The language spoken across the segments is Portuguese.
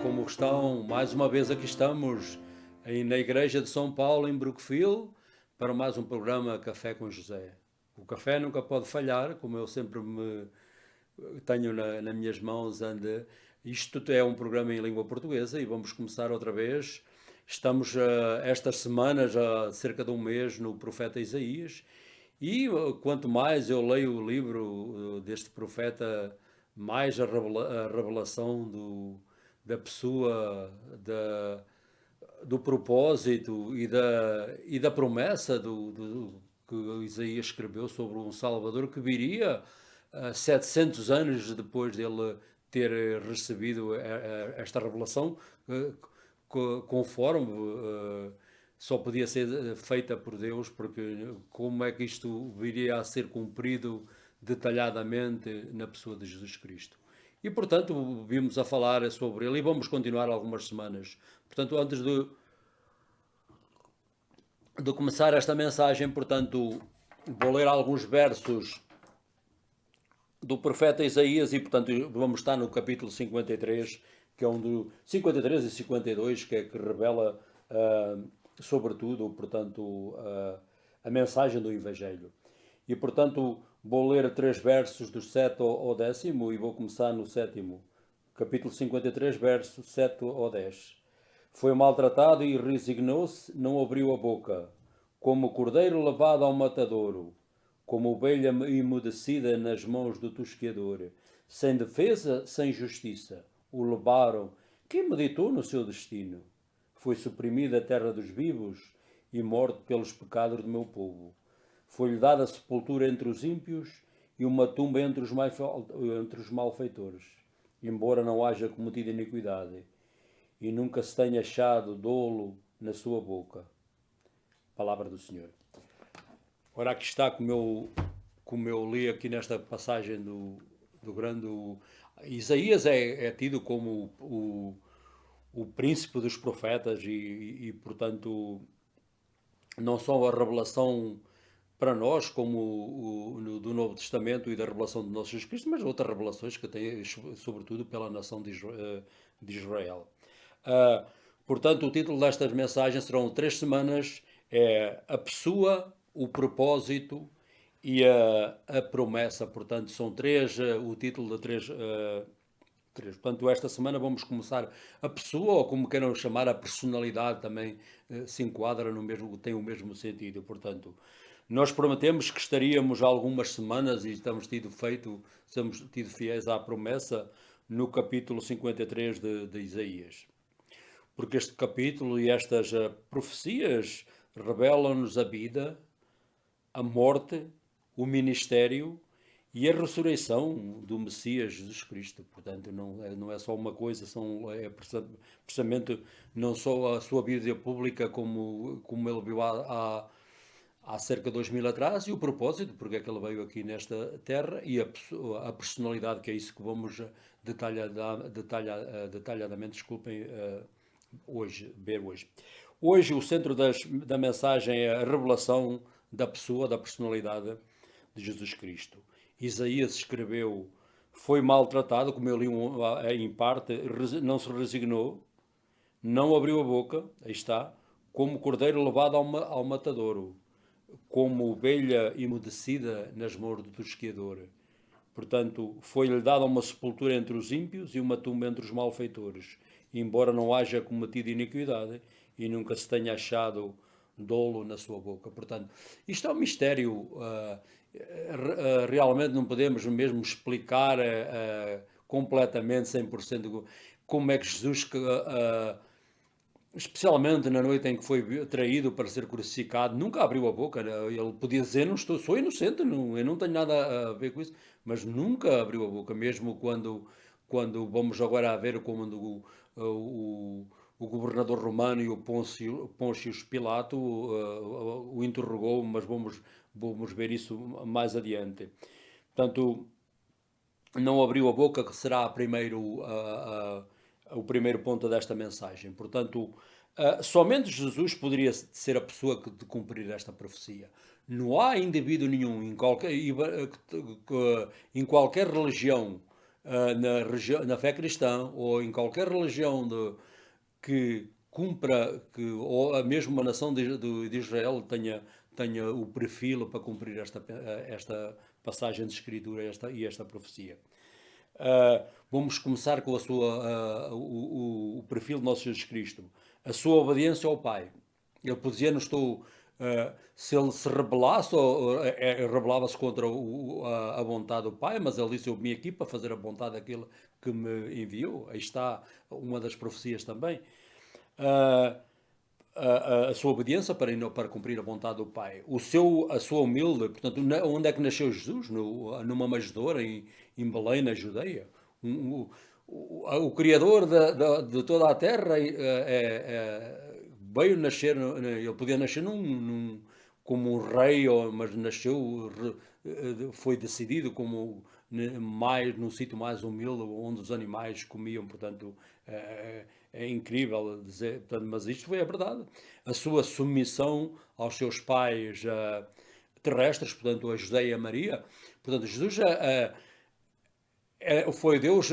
como estão? Mais uma vez aqui estamos na Igreja de São Paulo, em Brookfield, para mais um programa Café com José. O café nunca pode falhar, como eu sempre me tenho nas minhas mãos. Isto é um programa em língua portuguesa e vamos começar outra vez. Estamos estas semanas, há cerca de um mês, no profeta Isaías, e quanto mais eu leio o livro deste profeta, mais a revelação da pessoa, do propósito e da promessa que Isaías escreveu sobre um Salvador que viria 700 anos depois dele ter recebido esta revelação, conforme só podia ser feita por Deus, porque como é que isto viria a ser cumprido detalhadamente na pessoa de Jesus Cristo. E, portanto, vimos a falar sobre ele e vamos continuar algumas semanas. Portanto, antes de começar esta mensagem, portanto, vou ler alguns versos do profeta Isaías e, portanto, vamos estar no capítulo 53, que é um do 53 e 52, que é que revela, sobretudo, portanto, a mensagem do Evangelho. E, portanto, vou ler 3 versos do 7 ao 10º e vou começar no 7º. Capítulo 53, verso 7 ao 10. Foi maltratado e resignou-se, não abriu a boca, como cordeiro levado ao matadouro, como ovelha emudecida nas mãos do tosqueador. Sem defesa, sem justiça, o levaram. Quem meditou no seu destino? Foi suprimida a terra dos vivos e morto pelos pecados do meu povo. Foi-lhe dada sepultura entre os ímpios e uma tumba entre os malfeitores, embora não haja cometido iniquidade, e nunca se tenha achado dolo na sua boca. Palavra do Senhor. Ora, aqui está, como eu li aqui nesta passagem do grande... Isaías é tido como o príncipe dos profetas e, portanto, não só a revelação para nós, como do Novo Testamento e da revelação de nosso Jesus Cristo, mas outras revelações que tem, sobretudo, pela nação de Israel. Portanto, o título destas mensagens serão 3 semanas, a pessoa, o propósito e a promessa. Portanto, são 3, o título de 3. Portanto, esta semana vamos começar a pessoa, ou como queiram chamar, a personalidade também se enquadra no mesmo, tem o mesmo sentido. Portanto, nós prometemos que estaríamos algumas semanas, e estamos tido fiéis à promessa, no capítulo 53 de Isaías. Porque este capítulo e estas profecias revelam-nos a vida, a morte, o ministério e a ressurreição do Messias Jesus Cristo. Portanto, não é só uma coisa, é precisamente não só a sua vida pública como ele viu há cerca de 2000 atrás, e o propósito, porque é que ele veio aqui nesta terra, e a personalidade, que é isso que vamos detalhadamente, desculpem, ver hoje. Hoje o centro da mensagem é a revelação da pessoa, da personalidade de Jesus Cristo. Isaías escreveu: foi maltratado, como eu li em parte, não se resignou, não abriu a boca, aí está, como cordeiro levado ao matadouro, como ovelha emudecida nas mãos do tosqueador. Portanto, foi-lhe dada uma sepultura entre os ímpios e uma tumba entre os malfeitores, embora não haja cometido iniquidade e nunca se tenha achado dolo na sua boca. Portanto, isto é um mistério. Realmente não podemos mesmo explicar completamente, 100%, como é que Jesus, especialmente na noite em que foi traído para ser crucificado, nunca abriu a boca. Ele podia dizer: não sou inocente, eu não tenho nada a ver com isso, mas nunca abriu a boca, mesmo quando vamos agora a ver como o governador romano e o Pôncio Pilato o interrogou, mas vamos ver isso mais adiante. Portanto, não abriu a boca, que será o primeiro ponto desta mensagem. Portanto, somente Jesus poderia ser a pessoa de cumprir esta profecia. Não há indivíduo nenhum em qualquer religião na fé cristã ou em qualquer religião que cumpra, ou a mesma nação de Israel tenha o perfil para cumprir esta passagem de Escritura esta profecia. Vamos começar com o perfil de nosso Jesus Cristo. A sua obediência ao Pai. Ele podia, não estou... se ele se rebelasse, rebelava-se contra a vontade do Pai, mas ele disse: eu vim aqui para fazer a vontade daquele que me enviou. Aí está uma das profecias também. A sua obediência para cumprir a vontade do Pai. A sua humilde, portanto, onde é que nasceu Jesus? Numa manjedoura em Belém, na Judeia. O Criador de toda a terra veio nascer, ele podia nascer como um rei, mas nasceu, foi decidido como mais num sítio mais humilde, onde os animais comiam, portanto, é incrível dizer, portanto, mas isto foi a verdade. A sua submissão aos seus pais terrestres, portanto, a José e a Maria, portanto, Jesus foi Deus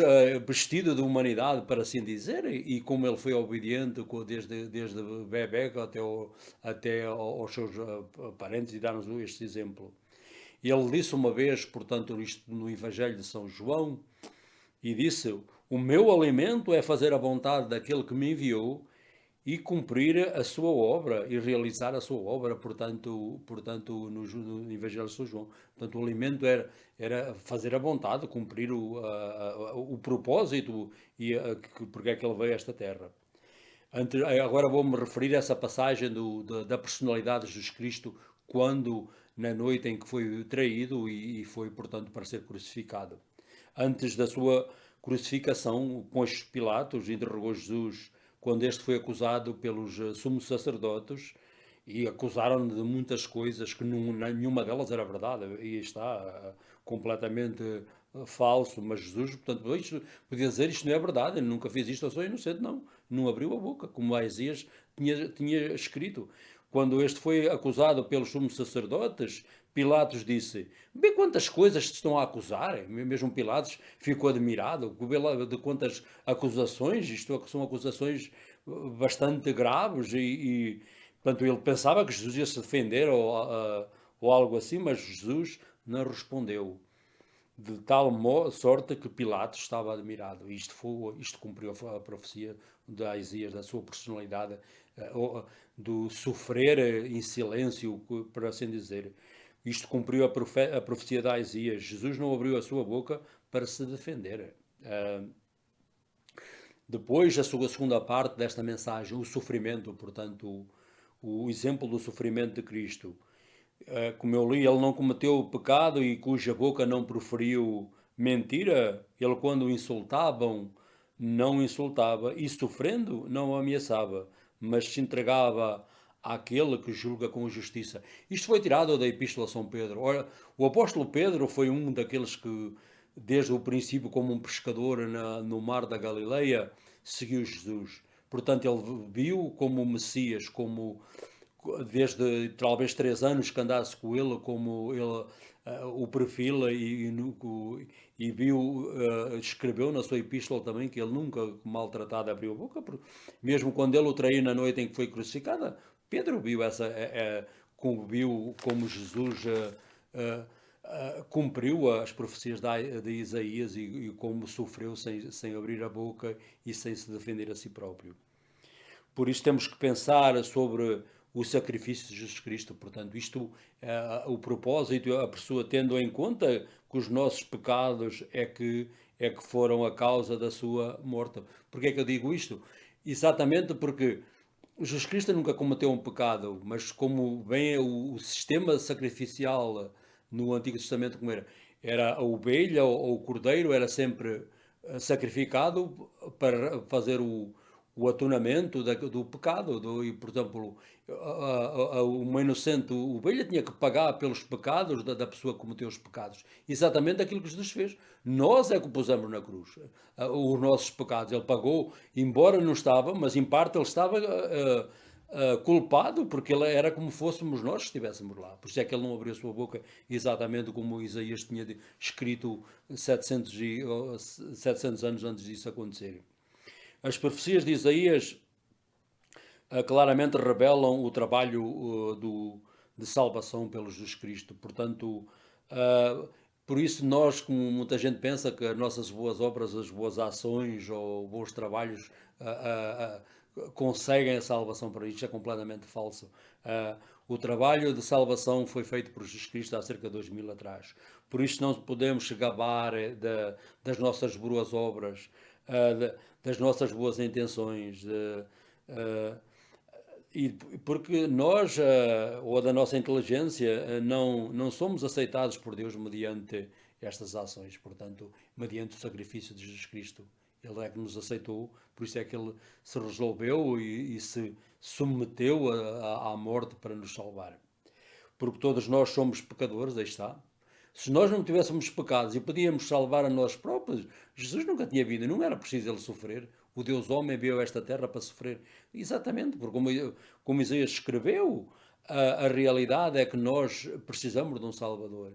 vestido de humanidade, para assim dizer, e como ele foi obediente desde bebê até aos seus parentes, e dar-nos este exemplo. Ele disse uma vez, portanto, isto no Evangelho de São João, e disse: o meu alimento é fazer a vontade daquele que me enviou e cumprir a sua obra e realizar a sua obra, portanto no Evangelho de São João. Portanto, o alimento era fazer a vontade, cumprir o propósito e porque é que ele veio a esta terra. Agora vou-me referir a essa passagem da personalidade de Jesus Cristo, quando, na noite em que foi traído e foi, portanto, para ser crucificado. Antes da sua crucificação, Pôncio Pilatos interrogou Jesus quando este foi acusado pelos sumos sacerdotes, e acusaram-no de muitas coisas que nenhuma delas era verdade, e está completamente falso. Mas Jesus, portanto, isto, podia dizer: isto não é verdade, eu nunca fiz isto, eu sou inocente. Não abriu a boca, como Isaías tinha escrito. Quando este foi acusado pelos sumos sacerdotes, Pilatos disse: vê quantas coisas te estão a acusar. Mesmo Pilatos ficou admirado de quantas acusações. Isto são acusações bastante graves portanto, ele pensava que Jesus ia se defender ou algo assim, mas Jesus não respondeu, de tal sorte que Pilatos estava admirado. Isto cumpriu a profecia de Isaías, da sua personalidade, do sofrer em silêncio, por assim dizer. Isto cumpriu a profecia de Isaías. Jesus não abriu a sua boca para se defender. Depois, a sua segunda parte desta mensagem, o sofrimento, portanto, o exemplo do sofrimento de Cristo. Como eu li, ele não cometeu pecado e cuja boca não proferiu mentira. Ele, quando o insultavam, não insultava, e sofrendo, não ameaçava, mas se entregava àquele que julga com justiça. Isto foi tirado da Epístola a São Pedro. Ora, o apóstolo Pedro foi um daqueles que, desde o princípio, como um pescador no mar da Galileia, seguiu Jesus. Portanto, ele viu como o Messias, desde talvez 3 anos que andasse com ele, como ele o perfila e viu, escreveu na sua epístola também que ele nunca maltratado abriu a boca, mesmo quando ele o traiu na noite em que foi crucificada. Pedro viu viu como Jesus cumpriu as profecias de Isaías e como sofreu sem abrir a boca e sem se defender a si próprio. Por isso temos que pensar sobre o sacrifício de Jesus Cristo. Portanto, o propósito, a pessoa tendo em conta que os nossos pecados é que foram a causa da sua morte. Porquê é que eu digo isto? Exatamente porque Jesus Cristo nunca cometeu um pecado, mas como bem o sistema sacrificial no Antigo Testamento, como era a ovelha ou o cordeiro, era sempre sacrificado para fazer o atonamento do pecado. E, por exemplo, uma inocente ovelha tinha que pagar pelos pecados da pessoa que cometeu os pecados. Exatamente aquilo que Jesus fez. Nós é que o pusemos na cruz. Os nossos pecados. Ele pagou, embora não estava, mas em parte ele estava culpado, porque ele era como fôssemos nós que estivéssemos lá. Por isso é que ele não abriu a sua boca, exatamente como Isaías tinha escrito 700 anos antes disso acontecer. As profecias de Isaías claramente revelam o trabalho de salvação pelo Jesus Cristo. Portanto, por isso nós, como muita gente pensa que as nossas boas obras, as boas ações ou bons trabalhos conseguem a salvação para isto, é completamente falso. O trabalho de salvação foi feito por Jesus Cristo há cerca de 2000 atrás. Por isso não podemos se gabar das nossas boas obras, das nossas boas intenções, e porque nós, ou da nossa inteligência, não somos aceitados por Deus mediante estas ações, portanto, mediante o sacrifício de Jesus Cristo. Ele é que nos aceitou, por isso é que ele se resolveu e se submeteu à morte para nos salvar. Porque todos nós somos pecadores, aí está. Se nós não tivéssemos pecados e podíamos salvar a nós próprios, Jesus nunca tinha vindo, não era preciso ele sofrer. O Deus homem veio a esta terra para sofrer. Exatamente, porque como Isaías escreveu, a realidade é que nós precisamos de um Salvador.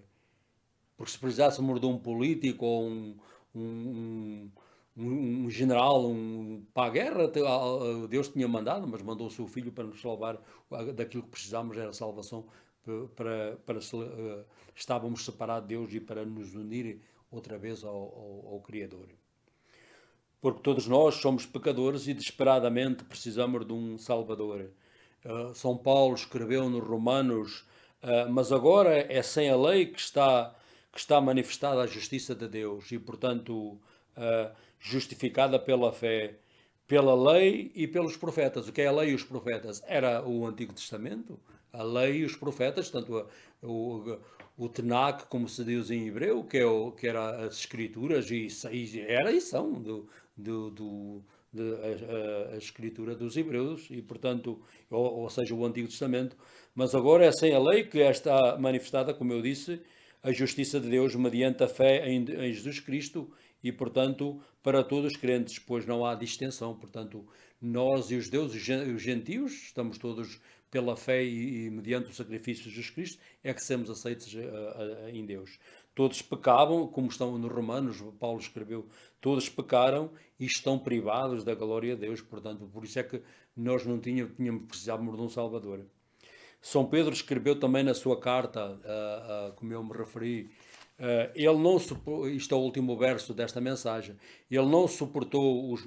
Porque se precisássemos de um político ou um, um general para a guerra, Deus tinha mandado, mas mandou o seu filho para nos salvar daquilo que precisávamos, era salvação para estávamos separados de Deus e para nos unir outra vez ao Criador. Porque todos nós somos pecadores e desesperadamente precisamos de um Salvador. São Paulo escreveu nos Romanos, mas agora é sem a lei que está manifestada a justiça de Deus e, portanto, justificada pela fé, pela lei e pelos profetas. O que é a lei e os profetas? Era o Antigo Testamento, a lei e os profetas, tanto o Tanakh, como se diz em hebreu, que era as escrituras, e era e são a escritura dos hebreus, e portanto, ou seja, o Antigo Testamento, mas agora é sem a lei que está manifestada, como eu disse, a justiça de Deus mediante a fé em Jesus Cristo e, portanto, para todos os crentes, pois não há distinção. Portanto, nós e os deuses, os gentios, estamos todos pela fé e mediante o sacrifício de Jesus Cristo, é que somos aceitos em Deus. Todos pecavam, como estão nos Romanos, Paulo escreveu, todos pecaram e estão privados da glória de Deus. Portanto, por isso é que nós não precisávamos de um Salvador. São Pedro escreveu também na sua carta, como eu me referi, ele não suportou, isto é o último verso desta mensagem, ele não suportou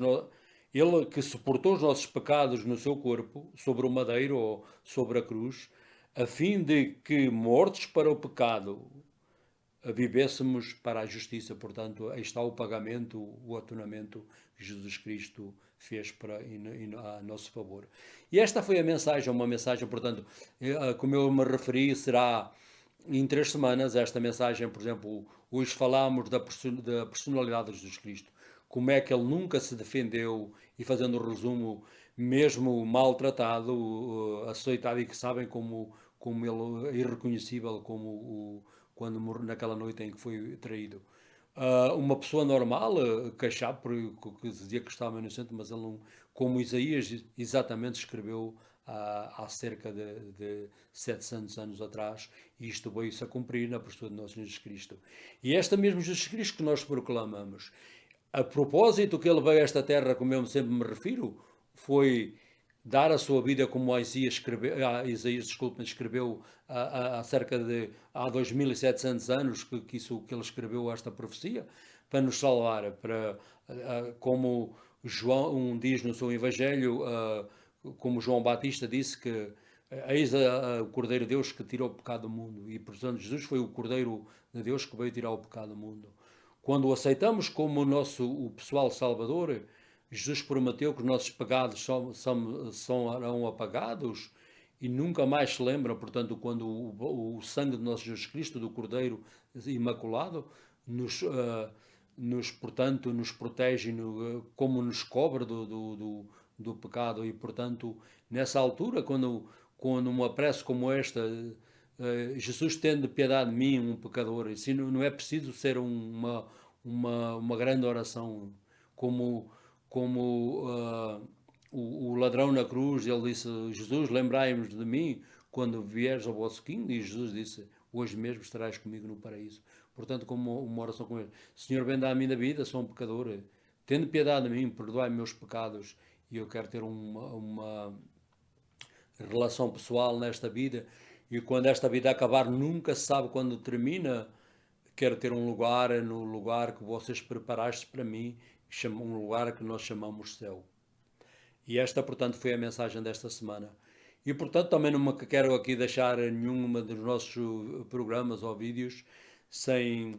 ele que suportou os nossos pecados no seu corpo, sobre o madeiro ou sobre a cruz, a fim de que, mortos para o pecado, vivêssemos para a justiça. Portanto, aí está o pagamento, o atonamento que Jesus Cristo fez a nosso favor. E esta foi a mensagem, uma mensagem, portanto, como eu me referi, será em 3 semanas esta mensagem. Por exemplo, hoje falámos da personalidade de Jesus Cristo, como é que ele nunca se defendeu, e fazendo o resumo, mesmo maltratado, aceitado, e que sabem como ele é irreconhecível, quando morreu naquela noite em que foi traído. Uma pessoa normal, queixava que dizia que estava inocente, mas ele não, como Isaías exatamente escreveu há cerca de 700 anos atrás, e isto veio-se a cumprir na pessoa de nosso Jesus Cristo. E este mesmo Jesus Cristo que nós proclamamos, a propósito que ele veio a esta terra, como eu sempre me refiro, foi dar a sua vida, como Isaías, escreveu há cerca de 2700 anos, que ele escreveu esta profecia, para nos salvar, como João diz no seu Evangelho, como João Batista disse que eis o Cordeiro de Deus que tirou o pecado do mundo, e portanto Jesus foi o Cordeiro de Deus que veio tirar o pecado do mundo. Quando o aceitamos como o pessoal Salvador, Jesus prometeu que os nossos pecados serão apagados e nunca mais se lembram. Portanto, quando o sangue de nosso Jesus Cristo, do Cordeiro Imaculado, portanto, nos protege, como nos cobre do pecado. E, portanto, nessa altura, quando uma prece como esta, Jesus, tende piedade de mim, um pecador, e não é preciso ser uma grande oração, como o ladrão na cruz, ele disse: Jesus, lembrai-vos de mim quando vieres ao vosso reino. E Jesus disse: hoje mesmo estarás comigo no paraíso. Portanto, como uma oração com ele: Senhor, vem dar a minha vida, sou um pecador, tende piedade de mim, perdoai meus pecados, e eu quero ter uma relação pessoal nesta vida. E quando esta vida acabar, nunca se sabe quando termina. Quero ter um lugar, no lugar que vocês preparaste para mim, um lugar que nós chamamos céu. E esta, portanto, foi a mensagem desta semana. E, portanto, também não me quero aqui deixar nenhuma dos nossos programas ou vídeos sem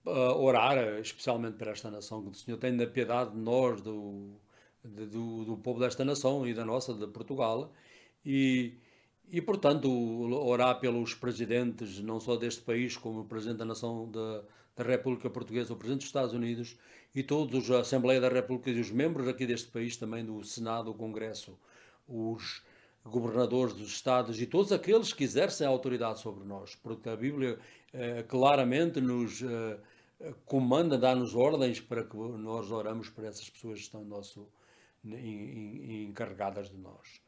orar, especialmente para esta nação, que o Senhor tenha piedade de nós, do povo desta nação e da nossa, de Portugal. E, portanto, orar pelos presidentes, não só deste país, como o Presidente da Nação da República Portuguesa, o Presidente dos Estados Unidos e todos, a Assembleia da República e os membros aqui deste país, também do Senado, o Congresso, os governadores dos Estados e todos aqueles que exercem a autoridade sobre nós, porque a Bíblia claramente nos comanda, dá-nos ordens para que nós oramos por essas pessoas que estão encarregadas de nós.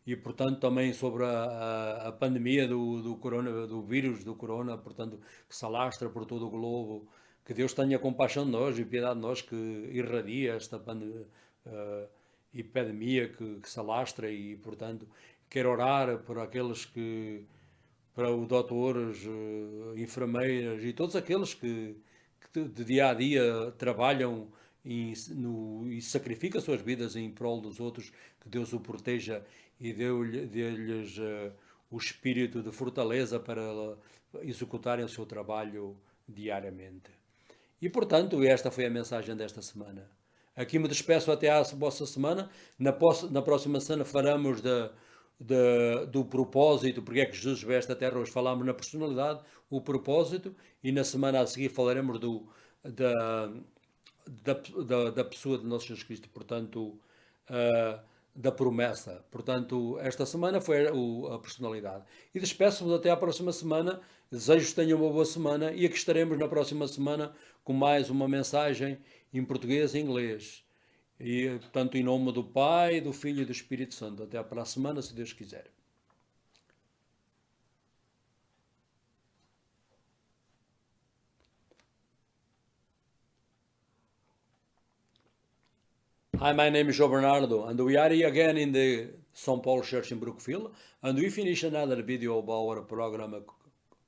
E portanto também sobre a pandemia do vírus do corona, portanto, que se alastra por todo o globo, que Deus tenha compaixão de nós e piedade de nós, que irradia esta epidemia que se alastra. E portanto quero orar por aqueles para os doutores, enfermeiras e todos aqueles que de dia a dia trabalham e sacrificam as suas vidas em prol dos outros, que Deus o proteja e dê-lhes o espírito de fortaleza para executarem o seu trabalho diariamente. E, portanto, esta foi a mensagem desta semana. Aqui me despeço até à vossa semana. Na próxima semana faremos do propósito, porque é que Jesus veio a esta terra. Hoje falámos na personalidade, o propósito, e na semana a seguir falaremos da pessoa de nosso Jesus Cristo, portanto, da promessa. Portanto, esta semana foi a personalidade. E despeço-vos até à próxima semana. Desejo que tenham uma boa semana e aqui estaremos na próxima semana com mais uma mensagem em português e inglês. E, portanto, em nome do Pai, do Filho e do Espírito Santo. Até para a semana, se Deus quiser. Hi, my name is João Bernardo, and we are here again in the São Paulo Church in Brookfield, and we finish another video of our program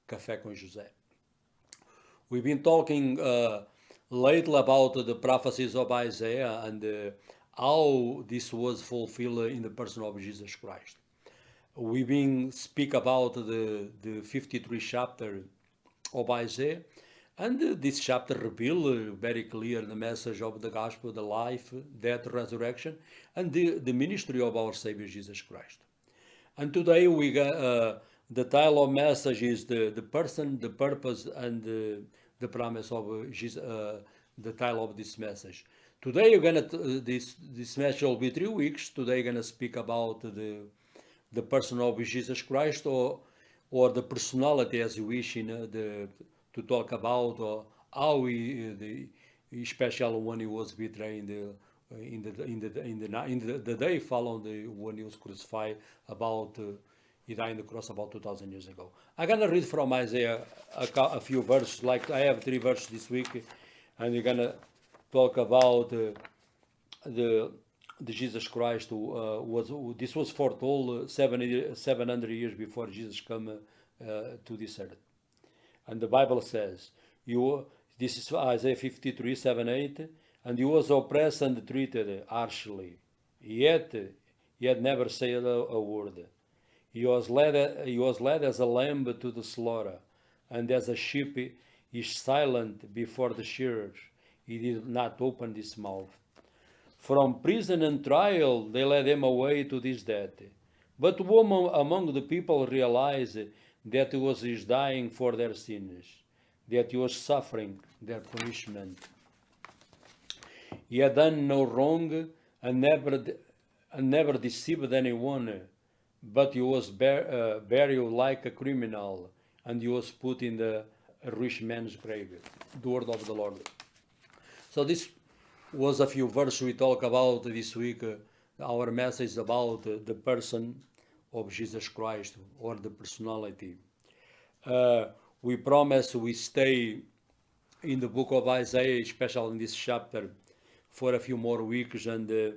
Café com José. We've been talking lately about the prophecies of Isaiah and how this was fulfilled in the person of Jesus Christ. We've been speak about the 53 chapter of Isaiah, and this chapter reveal very clear the message of the gospel, the life, death, resurrection, and the ministry of our Savior Jesus Christ. And today we got the title of message is the person, the purpose, and the promise of Jesus. The title of this message. Today you're gonna this message will be 3 weeks. Today you're gonna speak about the person of Jesus Christ, or the personality, as you wish, to talk about, or how especially when he was betrayed in the day following when he was crucified, about he died on the cross about 2,000 years ago. I'm gonna read from Isaiah a few verses. Like I have 3 verses this week, and we're gonna talk about the Jesus Christ this was foretold 700 years before Jesus come to this earth. And the Bible says, this is Isaiah 53, 7, 8, and he was oppressed and treated harshly, yet he had never said a word. He was led as a lamb to the slaughter, and as a sheep is silent before the shearers. He did not open his mouth. From prison and trial they led him away to this death. But who among the people realized that he was dying for their sins, that he was suffering their punishment? He had done no wrong and never deceived anyone, but he was buried like a criminal, and he was put in the rich man's grave. The word of the Lord. So this was a few verses we talk about this week. Our message about the person of Jesus Christ or the personality. We promise we stay in the book of Isaiah, especially in this chapter, for a few more weeks, and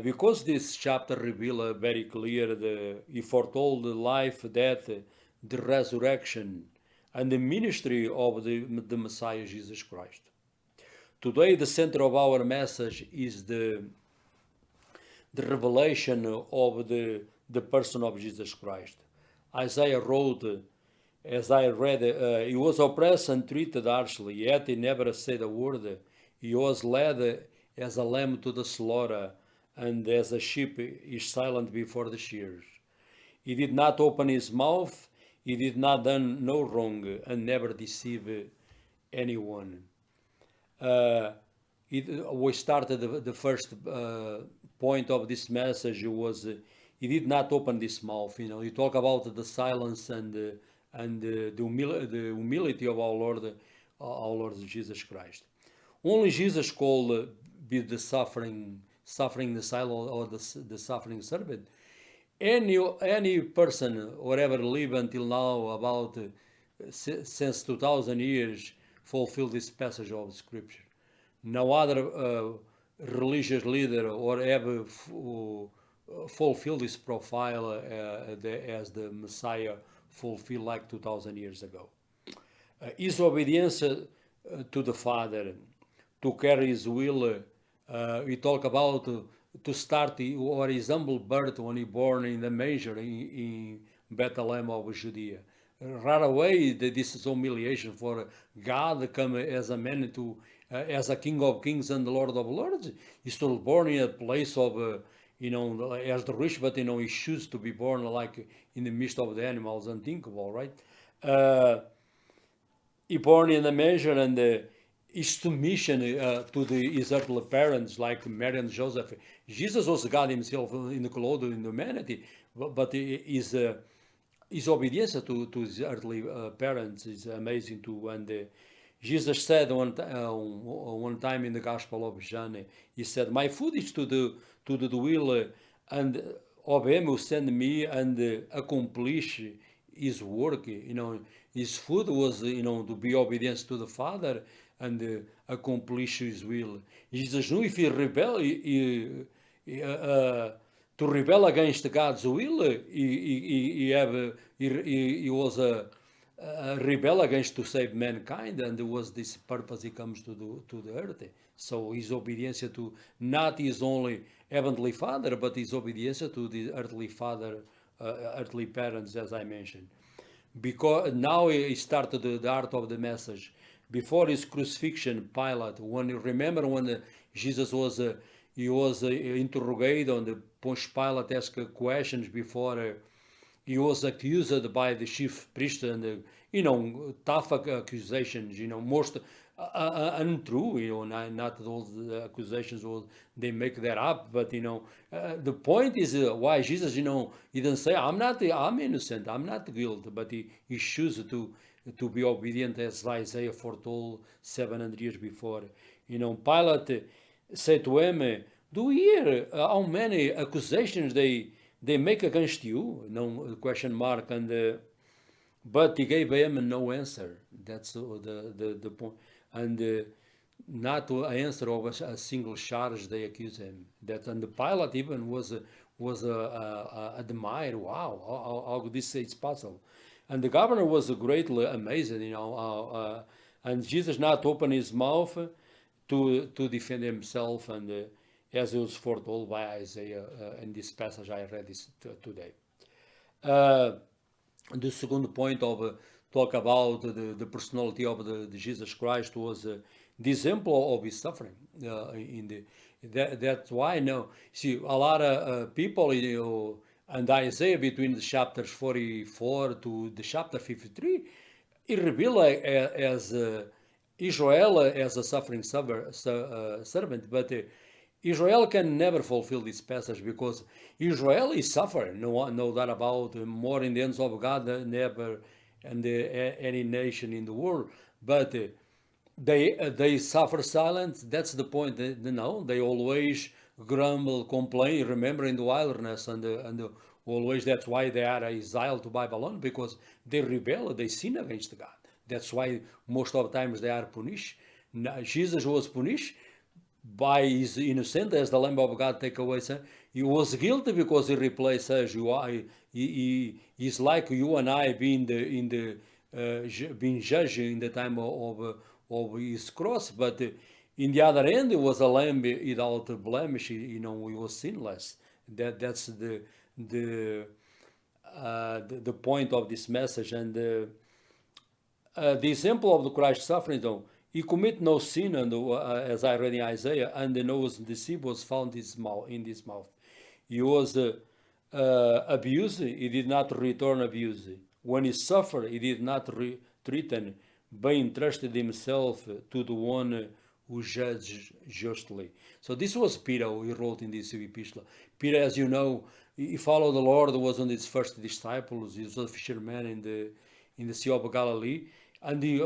because this chapter reveals very clear he foretold the life, death, the resurrection, and the ministry of the Messiah Jesus Christ. Today, the center of our message is the revelation of the person of Jesus Christ. Isaiah wrote, as I read, he was oppressed and treated harshly, yet he never said a word. He was led as a lamb to the slaughter, and as a sheep is silent before the shears. He did not open his mouth, he did not done no wrong, and never deceive anyone. We started the first point of this message was he did not open this mouth. You talk about the silence and the humility of our Lord Jesus Christ. Only Jesus could be the suffering the silent or the suffering servant. Any person or ever lived until now about since 2000 years fulfill this passage of Scripture. No other religious leader or ever fulfill this profile as the Messiah fulfilled like 2000 years ago. His obedience to the Father, to carry His will. We talk about to start or his humble birth when he born in the manger in Bethlehem of Judea. Right away, this is humiliation for God to come as a man to as a King of Kings and the Lord of Lords. He's still born in a place of as the rich, but he chooses to be born like in the midst of the animals, unthinkable, right? He born in the manger, and his submission to his earthly parents, like Mary and Joseph. Jesus was God himself in the clothes in humanity, but his obedience to his earthly parents is amazing too. And Jesus said one time in the Gospel of John, he said, "My food is to do the will and of him who sent me and accomplish his work." His food was to be obedience to the Father and accomplish his will. Jesus knew if he to rebel against God's will, he was a rebel against to save mankind, and there was this purpose he comes to the earth. So his obedience to not his only heavenly Father, but his obedience to the earthly father, earthly parents, as I mentioned. Because now he started the art of the message. Before his crucifixion, Pilate, when Jesus was interrogated on the Pontius Pilate asked questions before he was accused by the chief priest and tough accusations, most untrue, not those accusations they make that up, but the point is why Jesus he didn't say I'm innocent, I'm not guilty, but he chooses to be obedient as Isaiah foretold 700 years before. Pilate said to him, "Do you hear how many accusations they make against you?" Question mark. And but he gave him no answer. That's the point. And not to answer of a single charge they accuse him. And the Pilate even was admired. Wow, how this is possible. And the governor was greatly amazed, and Jesus not opened his mouth to defend himself, and as it was foretold by Isaiah in this passage I read this today. The second point of talk about the personality of the Jesus Christ was the example of his suffering. That's why now see a lot of people and Isaiah between the chapters 44 to the chapter 53, it reveals as Israel as a suffering servant, but Israel can never fulfill this passage because Israel is suffering, no doubt about it, more in the hands of God than ever and any nation in the world. But they suffer silence. That's the point. They always grumble, complain. Remember in the wilderness and always that's why they are exiled to Babylon, because they rebel, they sin against God. That's why most of the times they are punished. Jesus was punished by his innocent, as the Lamb of God take away sin. He was guilty because he replaced us. He's like you and I being being judged in the time of his cross, but in the other end, it was a lamb without blemish. He was sinless. That's the point of this message. And the example of the Christ suffering, though, he commit no sin, and as I read in Isaiah, and no deceit was found in his mouth. He was abused, he did not return abuse. When he suffered, he did not threaten, but entrusted himself to the one who judges justly. So this was Peter who he wrote in this epistle. Peter, as you know, he followed the Lord, was one of his first disciples. He was a fisherman in the Sea of Galilee, and he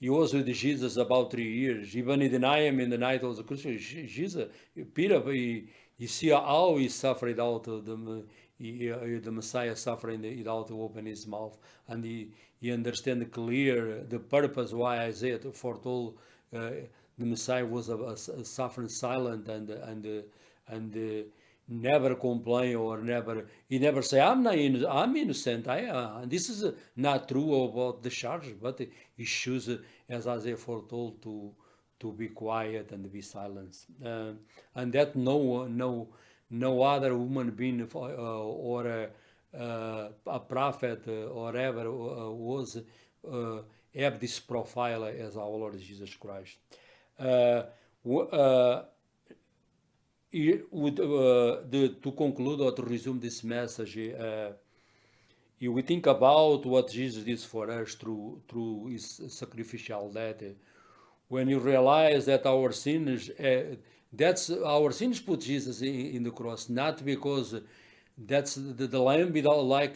was with Jesus about 3 years. Even he denied him in the night of the crucifixion. Jesus, Peter, he see how he suffered out the Messiah suffering without to open his mouth, and he understand clear the purpose why Isaiah foretold the Messiah was a suffering silent and never complain or he never say I'm innocent. This is not true about the charge, but he choose, as Isaiah foretold, to be quiet and be silent, and that no other human being or a prophet or ever was have this profile as our Lord Jesus Christ. To conclude or to resume this message, we think about what Jesus did for us through his sacrificial death. When you realize that our sins, our sins put Jesus in the cross, not because that's the lamb without like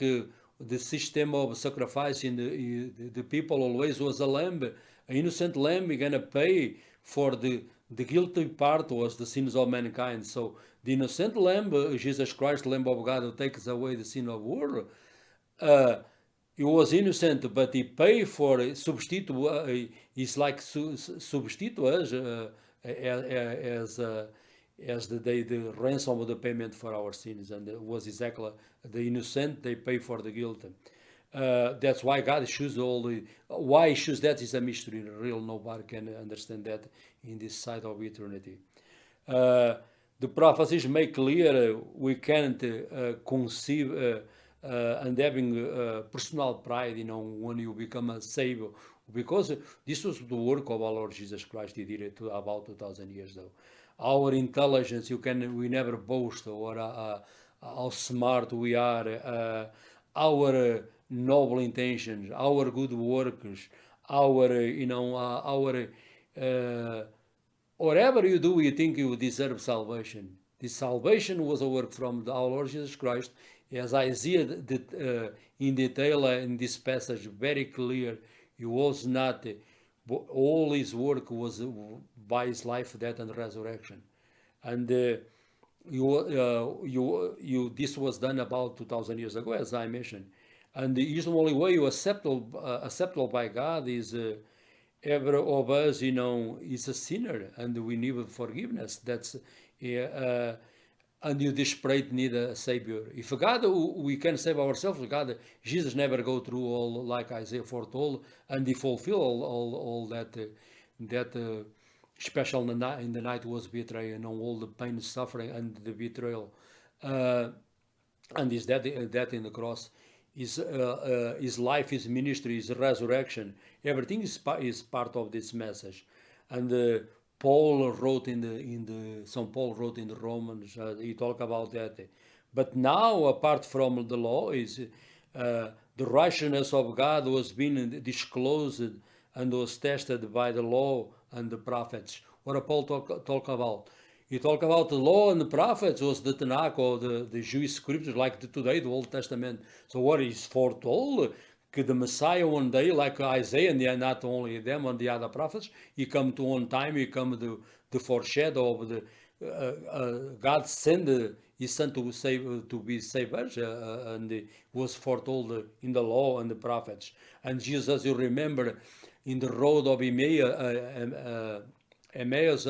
the system of sacrificing the people always was a lamb, an innocent lamb. We're gonna pay for the guilty part was the sins of mankind. So the innocent lamb, Jesus Christ, Lamb of God, who takes away the sin of the world, he was innocent, but he paid for it. Substitute. He's like substitute us as the ransom of the payment for our sins, and it was exactly the innocent they pay for the guilt. That's why God chooses why he chooses that is a mystery. Real nobody can understand that in this side of eternity. The prophecies make clear we can't conceive and having personal pride, when you become a savior, because this was the work of our Lord Jesus Christ. He did it about 2,000 years ago. Our intelligence, we never boast, or how smart we are, our noble intentions, our good works, whatever you do, you think you deserve salvation. This salvation was a work from our Lord Jesus Christ, as I see it in detail in this passage, very clear. He was not, all his work was by his life, death, and resurrection. And this was done about 2,000 years ago, as I mentioned. And the only way you acceptable by God is every of us, is a sinner, and we need forgiveness. That's and you desperate need a savior. If God, we can save ourselves. God, Jesus never go through all like Isaiah foretold, and he fulfill all that special in the night was betrayed, all the pain, suffering, and the betrayal, and his death in the cross. His life, his ministry, his resurrection, everything is part of this message. And Paul wrote St. Paul wrote in the Romans, he talked about that. But now, apart from the law, is the righteousness of God was being disclosed and was tested by the law and the prophets. What Paul talk about? He talked about the law and the prophets was the Tanakh, or the Jewish scriptures, like today, the Old Testament. So what is foretold the Messiah one day, like Isaiah, and not only them and the other prophets, he come to one time, he come to the foreshadow of the God sent his son to save to be saved, and it was foretold in the law and the prophets. And Jesus, you remember, in the road of Emmaus,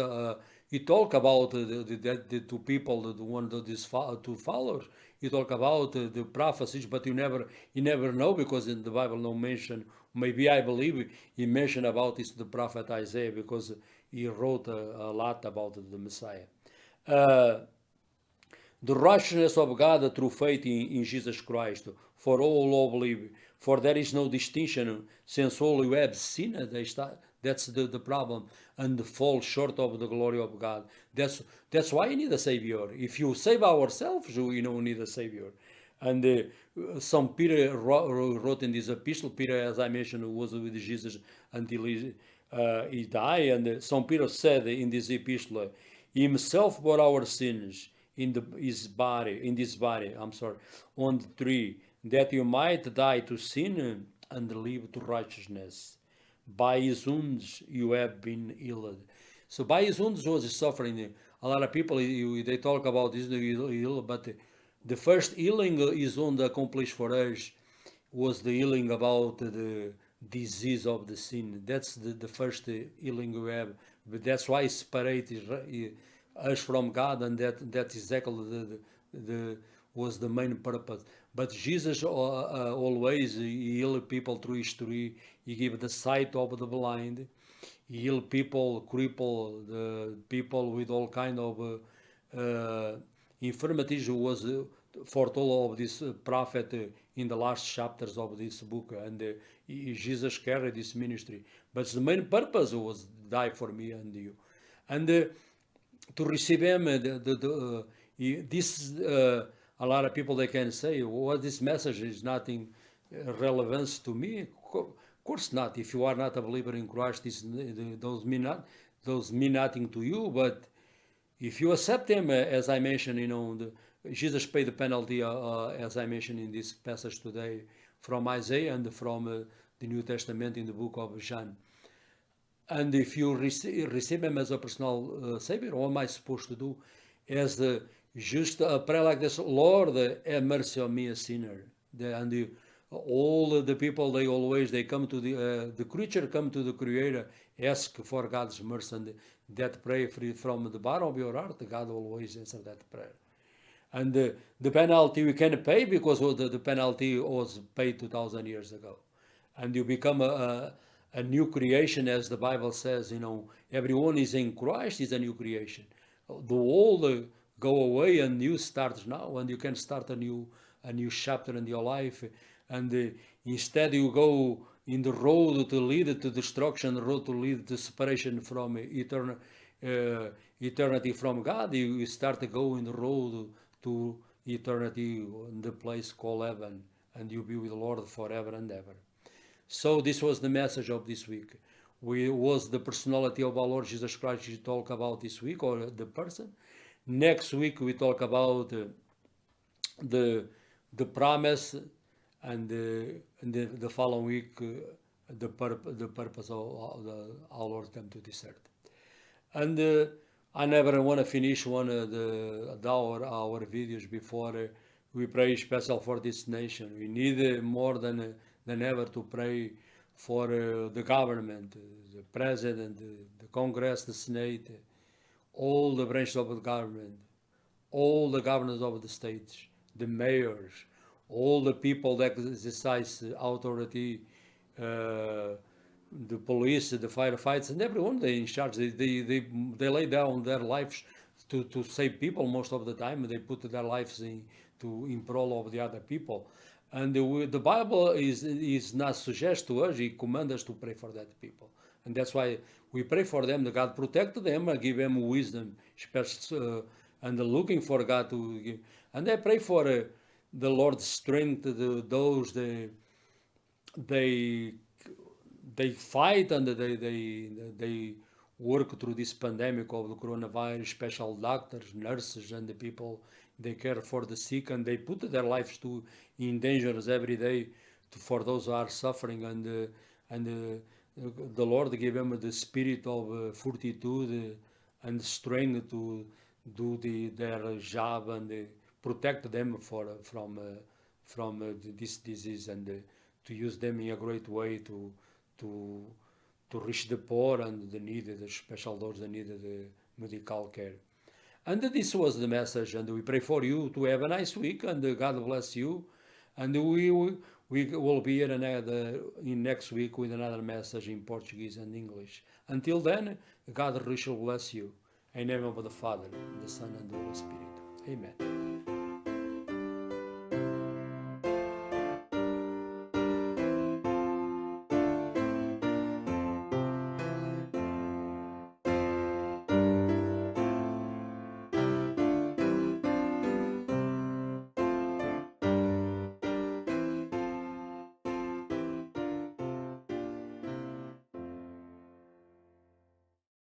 he talked about the two people, the one that is two followers. He talk about the prophecies, but you never know, because in the Bible no mention. Maybe I believe he mentioned about this the prophet Isaiah, because he wrote a lot about the Messiah. The righteousness of God through faith in Jesus Christ for all who believe. For there is no distinction, since all who have sinned, that's the problem, and fall short of the glory of God. That's why you need a Savior. If you save ourselves, we don't need a Savior. And some Peter wrote in this epistle. Peter, as I mentioned, was with Jesus until he died. And some Peter said in this epistle, himself bore our sins in this body, on the tree, that you might die to sin and live to righteousness. By his wounds you have been healed. So by his wounds was suffering. A lot of people, they talk about this heal, but the first healing is only accomplished for us was the healing about the disease of the sin. That's the first healing we have. But that's why it separates us from God, and that's exactly was the main purpose. But Jesus always healed people through history. He gave the sight of the blind. He healed people, crippled, the people with all kind of infirmities, who was foretold of this prophet in the last chapters of this book. And Jesus carried this ministry. But the main purpose was die for me and you. And to receive him, this a lot of people, they can say, well, this message is nothing relevance to me. Of course not. If you are not a believer in Christ, those mean nothing to you. But if you accept him, as I mentioned, Jesus paid the penalty, as I mentioned in this passage today, from Isaiah and from the New Testament in the book of John. And if you receive him as a personal Savior, what am I supposed to do? As just a prayer like this: Lord, have mercy on me, a sinner. All the people, they come to the creature, come to the Creator, ask for God's mercy, and that prayer from the bottom of your heart, God always answer that prayer. And the penalty we can pay, because the penalty was paid 2,000 years ago, and you become a new creation, as the Bible says. Everyone is in Christ is a new creation. The old go away and new starts now, and you can start a new chapter in your life. And instead you go in the road to lead to destruction, the road to lead to separation from eternity from God. You start to go in the road to eternity, in the place called heaven, and you be with the Lord forever and ever. So this was the message of this week. Was the personality of our Lord Jesus Christ we talk about this week, or the person. Next week we talk about the promise, and the following week the purpose of our Lord come to this earth. And I never want to finish one of our videos before we pray special for this nation. We need more than ever to pray for the government, the president, the Congress, the Senate, all the branches of the government, all the governors of the states, the mayors, all the people that exercise authority, the police, the firefighters, and everyone they in charge. They lay down their lives to save people most of the time. They put their lives in prol of the other people. And the Bible is not suggest to us, it commands us to pray for that people. And that's why we pray for them, that God protect them and give them wisdom, and looking for God to give. And I pray for the Lord's strength, those they fight and they work through this pandemic of the coronavirus, special doctors, nurses, and the people, they care for the sick, and they put their lives in danger every day for those who are suffering, and the Lord give them the spirit of fortitude and strength to do their job and protect them from this disease, and to use them in a great way to reach the poor and the needed, especially those that needed medical care. And this was the message, and we pray for you to have a nice week, and God bless you. And we will be here in next week with another message in Portuguese and English. Until then, God richly bless you. In the name of the Father, the Son, and the Holy Spirit. Amen.